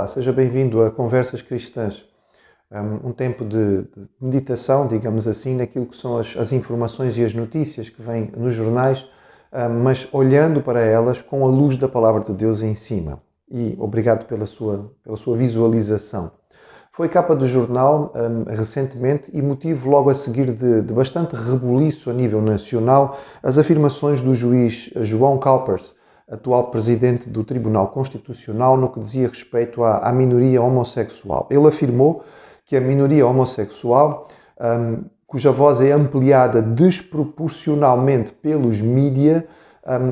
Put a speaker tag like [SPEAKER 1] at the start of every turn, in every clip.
[SPEAKER 1] Olá, seja bem-vindo a Conversas Cristãs, um tempo de meditação, digamos assim, naquilo que são as informações e as notícias que vêm nos jornais, mas olhando para elas com a luz da Palavra de Deus em cima. E obrigado pela sua visualização. Foi capa do jornal recentemente e motivo logo a seguir de bastante rebuliço a nível nacional as afirmações do juiz João Calpers, atual presidente do Tribunal Constitucional, no que dizia respeito à minoria homossexual. Ele afirmou que a minoria homossexual, cuja voz é ampliada desproporcionalmente pelos mídia,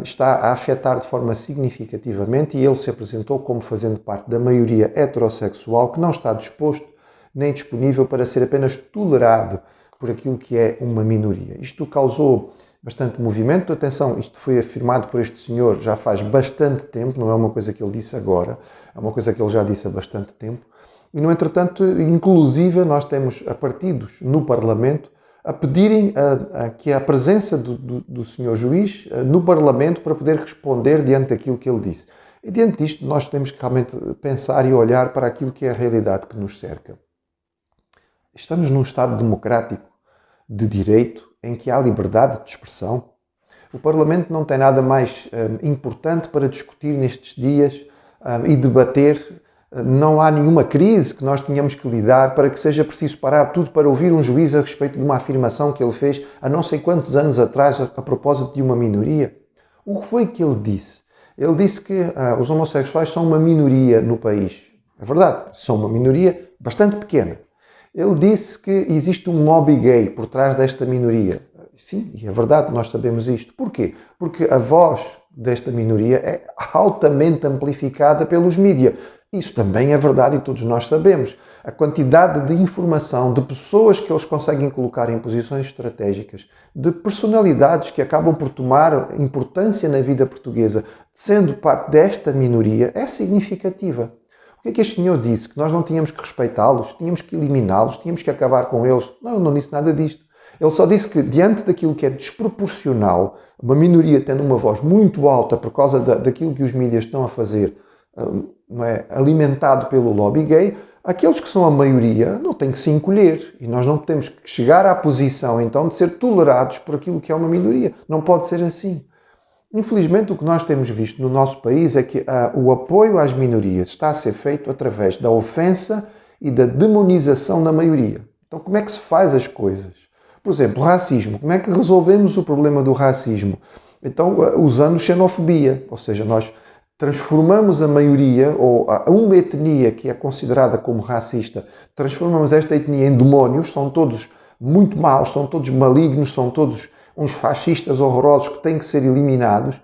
[SPEAKER 1] está a afetar de forma significativamente, e ele se apresentou como fazendo parte da maioria heterossexual que não está disposto nem disponível para ser apenas tolerado por aquilo que é uma minoria. Isto causou bastante movimento. Atenção, isto foi afirmado por este senhor já faz bastante tempo, não é uma coisa que ele disse agora, é uma coisa que ele já disse há bastante tempo. E, no entretanto, inclusive, nós temos partidos no Parlamento a pedirem que a presença do senhor juiz no Parlamento para poder responder diante daquilo que ele disse. E diante disto, nós temos que realmente pensar e olhar para aquilo que é a realidade que nos cerca. Estamos num Estado democrático de direito, em que há liberdade de expressão. O Parlamento não tem nada mais importante para discutir nestes dias e debater. Não há nenhuma crise que nós tenhamos que lidar para que seja preciso parar tudo para ouvir um juiz a respeito de uma afirmação que ele fez há não sei quantos anos atrás a propósito de uma minoria. O que foi que ele disse? Ele disse que os homossexuais são uma minoria no país. É verdade, são uma minoria bastante pequena. Ele disse que existe um lobby gay por trás desta minoria. Sim, e é verdade, nós sabemos isto. Porquê? Porque a voz desta minoria é altamente amplificada pelos mídias. Isso também é verdade e todos nós sabemos. A quantidade de informação, de pessoas que eles conseguem colocar em posições estratégicas, de personalidades que acabam por tomar importância na vida portuguesa, sendo parte desta minoria, é significativa. O que este senhor disse? Que nós não tínhamos que respeitá-los, tínhamos que eliminá-los, tínhamos que acabar com eles? Não, ele não disse nada disto. Ele só disse que, diante daquilo que é desproporcional, uma minoria tendo uma voz muito alta por causa daquilo que os mídias estão a fazer, não é, alimentado pelo lobby gay, aqueles que são a maioria não têm que se encolher. E nós não temos que chegar à posição, então, de ser tolerados por aquilo que é uma minoria. Não pode ser assim. Infelizmente, o que nós temos visto no nosso país é que o apoio às minorias está a ser feito através da ofensa e da demonização da maioria. Então, como é que se faz as coisas? Por exemplo, racismo. Como é que resolvemos o problema do racismo? Então, usando xenofobia. Ou seja, nós transformamos a maioria, ou uma etnia que é considerada como racista, transformamos esta etnia em demónios, são todos muito maus, são todos malignos, são todos uns fascistas horrorosos que têm que ser eliminados,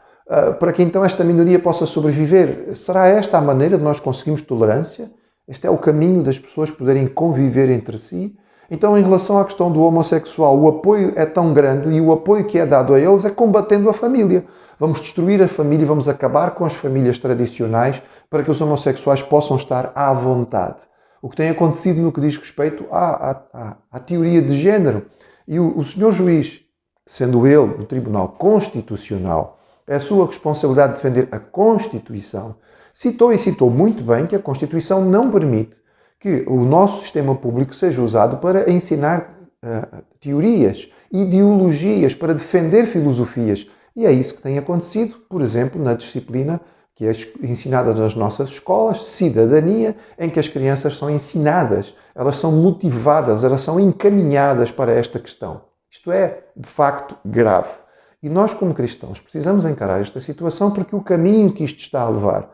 [SPEAKER 1] para que então esta minoria possa sobreviver. Será esta a maneira de nós conseguirmos tolerância? Este é o caminho das pessoas poderem conviver entre si? Então, em relação à questão do homossexual, o apoio é tão grande e o apoio que é dado a eles é combatendo a família. Vamos destruir a família e vamos acabar com as famílias tradicionais para que os homossexuais possam estar à vontade. O que tem acontecido no que diz respeito à teoria de género. E o senhor juiz, sendo ele do Tribunal Constitucional, é a sua responsabilidade defender a Constituição, citou muito bem que a Constituição não permite que o nosso sistema público seja usado para ensinar teorias, ideologias, para defender filosofias. E é isso que tem acontecido, por exemplo, na disciplina que é ensinada nas nossas escolas, cidadania, em que as crianças são ensinadas, elas são motivadas, elas são encaminhadas para esta questão. Isto é, de facto, grave. E nós, como cristãos, precisamos encarar esta situação porque o caminho que isto está a levar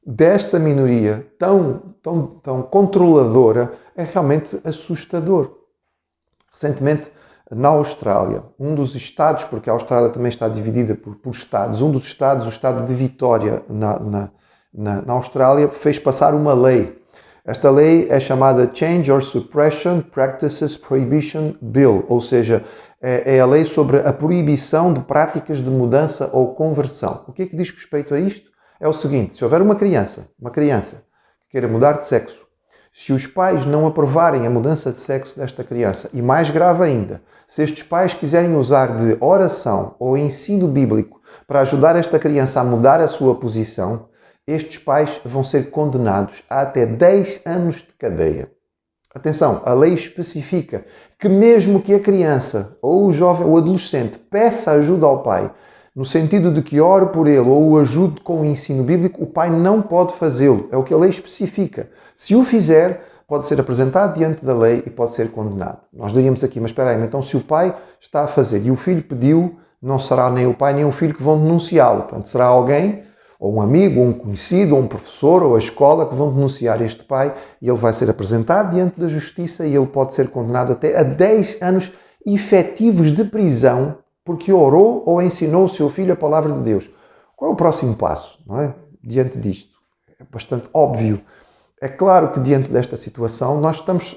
[SPEAKER 1] desta minoria tão controladora é realmente assustador. Recentemente, na Austrália, um dos estados, porque a Austrália também está dividida por estados, um dos estados, o estado de Vitória, na Austrália, fez passar uma lei. Esta lei é chamada Change or Suppression Practices Prohibition Bill, ou seja, é a lei sobre a proibição de práticas de mudança ou conversão. O que é que diz respeito a isto? É o seguinte: se houver uma criança que queira mudar de sexo, se os pais não aprovarem a mudança de sexo desta criança, e mais grave ainda, se estes pais quiserem usar de oração ou ensino bíblico para ajudar esta criança a mudar a sua posição, estes pais vão ser condenados a até 10 anos de cadeia. Atenção, a lei especifica que mesmo que a criança ou o jovem ou adolescente peça ajuda ao pai, no sentido de que ore por ele ou o ajude com o ensino bíblico, o pai não pode fazê-lo. É o que a lei especifica. Se o fizer, pode ser apresentado diante da lei e pode ser condenado. Nós diríamos aqui, mas espera aí, então se o pai está a fazer e o filho pediu, não será nem o pai nem o filho que vão denunciá-lo. Portanto, será alguém, ou um amigo, ou um conhecido, ou um professor, ou a escola que vão denunciar este pai e ele vai ser apresentado diante da justiça e ele pode ser condenado até a 10 anos efetivos de prisão porque orou ou ensinou o seu filho a palavra de Deus. Qual é o próximo passo, não é? Diante disto? É bastante óbvio. É claro que diante desta situação nós estamos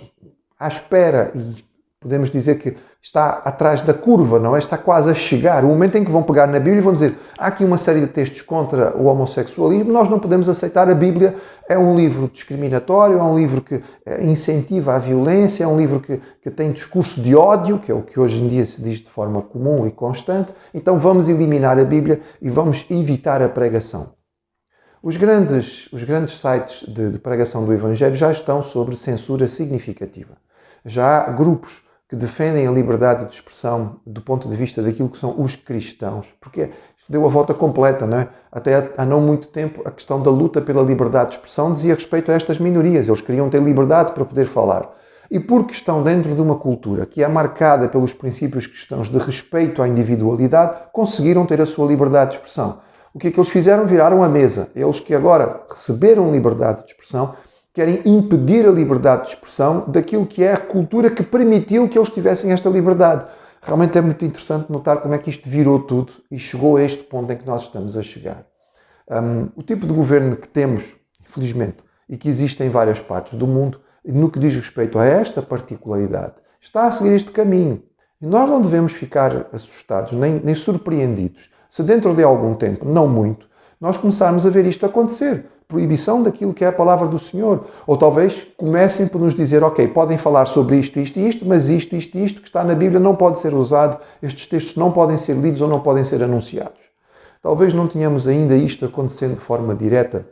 [SPEAKER 1] à espera e podemos dizer que está atrás da curva, não é? Está quase a chegar. O momento em que vão pegar na Bíblia e vão dizer há aqui uma série de textos contra o homossexualismo, nós não podemos aceitar. A Bíblia é um livro discriminatório, é um livro que incentiva a violência, é um livro que tem discurso de ódio, que é o que hoje em dia se diz de forma comum e constante. Então vamos eliminar a Bíblia e vamos evitar a pregação. Os grandes sites de pregação do Evangelho já estão sobre censura significativa. Já há grupos que defendem a liberdade de expressão do ponto de vista daquilo que são os cristãos. Porque isto deu a volta completa, não é? Até há não muito tempo a questão da luta pela liberdade de expressão dizia respeito a estas minorias. Eles queriam ter liberdade para poder falar. E porque estão dentro de uma cultura que é marcada pelos princípios cristãos de respeito à individualidade, conseguiram ter a sua liberdade de expressão. O que é que eles fizeram? Viraram a mesa. Eles que agora receberam liberdade de expressão querem impedir a liberdade de expressão daquilo que é a cultura que permitiu que eles tivessem esta liberdade. Realmente é muito interessante notar como é que isto virou tudo e chegou a este ponto em que nós estamos a chegar. O tipo de governo que temos, infelizmente, e que existe em várias partes do mundo, no que diz respeito a esta particularidade, está a seguir este caminho. E nós não devemos ficar assustados nem surpreendidos se dentro de algum tempo, não muito, nós começarmos a ver isto acontecer. Proibição daquilo que é a palavra do Senhor. Ou talvez comecem por nos dizer, ok, podem falar sobre isto, isto e isto, mas isto que está na Bíblia não pode ser usado, estes textos não podem ser lidos ou não podem ser anunciados. Talvez não tenhamos ainda isto acontecendo de forma direta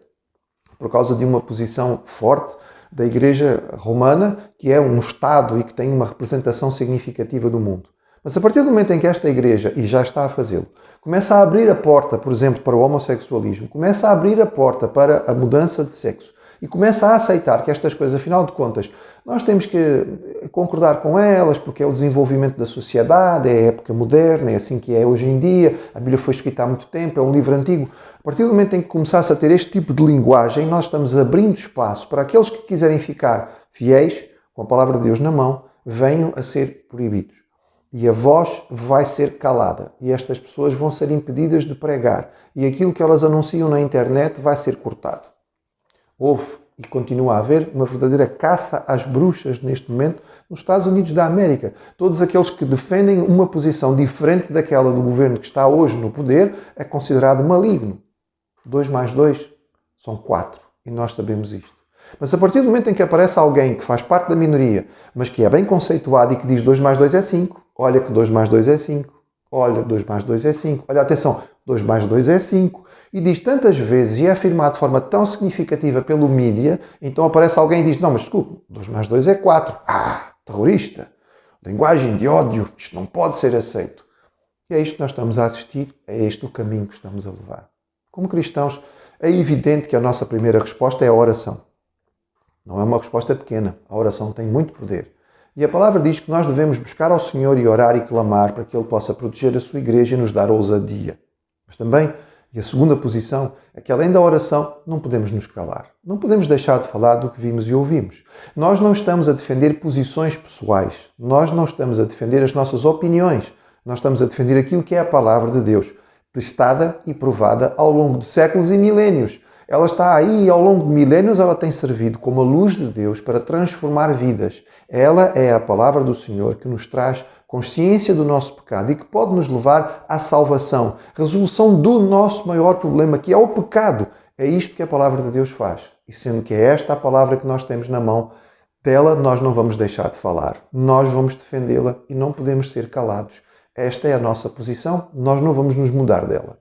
[SPEAKER 1] por causa de uma posição forte da Igreja Romana, que é um Estado e que tem uma representação significativa do mundo. Mas a partir do momento em que esta Igreja, e já está a fazê-lo, começa a abrir a porta, por exemplo, para o homossexualismo, começa a abrir a porta para a mudança de sexo e começa a aceitar que estas coisas, afinal de contas, nós temos que concordar com elas porque é o desenvolvimento da sociedade, é a época moderna, é assim que é hoje em dia, a Bíblia foi escrita há muito tempo, é um livro antigo. A partir do momento em que começasse a ter este tipo de linguagem, nós estamos abrindo espaço para aqueles que quiserem ficar fiéis, com a palavra de Deus na mão, venham a ser proibidos. E a voz vai ser calada. E estas pessoas vão ser impedidas de pregar. E aquilo que elas anunciam na internet vai ser cortado. Houve e continua a haver uma verdadeira caça às bruxas neste momento nos Estados Unidos da América. Todos aqueles que defendem uma posição diferente daquela do governo que está hoje no poder é considerado maligno. 2 mais 2 são 4. E nós sabemos isto. Mas a partir do momento em que aparece alguém que faz parte da minoria, mas que é bem conceituado e que diz 2 mais 2 é 5, olha que 2 mais 2 é 5, olha 2 mais 2 é 5, olha atenção, 2 mais 2 é 5, e diz tantas vezes e é afirmado de forma tão significativa pelo mídia, então aparece alguém e diz, não, mas desculpe, 2 mais 2 é 4, terrorista, linguagem de ódio, isto não pode ser aceito. E é isto que nós estamos a assistir, é este o caminho que estamos a levar. Como cristãos, é evidente que a nossa primeira resposta é a oração. Não é uma resposta pequena. A oração tem muito poder. E a palavra diz que nós devemos buscar ao Senhor e orar e clamar para que Ele possa proteger a sua igreja e nos dar ousadia. Mas também, e a segunda posição, é que além da oração, não podemos nos calar. Não podemos deixar de falar do que vimos e ouvimos. Nós não estamos a defender posições pessoais. Nós não estamos a defender as nossas opiniões. Nós estamos a defender aquilo que é a palavra de Deus, testada e provada ao longo de séculos e milénios. Ela está aí e ao longo de milénios ela tem servido como a luz de Deus para transformar vidas. Ela é a palavra do Senhor que nos traz consciência do nosso pecado e que pode nos levar à salvação, resolução do nosso maior problema, que é o pecado. É isto que a palavra de Deus faz. E sendo que é esta a palavra que nós temos na mão, dela nós não vamos deixar de falar. Nós vamos defendê-la e não podemos ser calados. Esta é a nossa posição, nós não vamos nos mudar dela.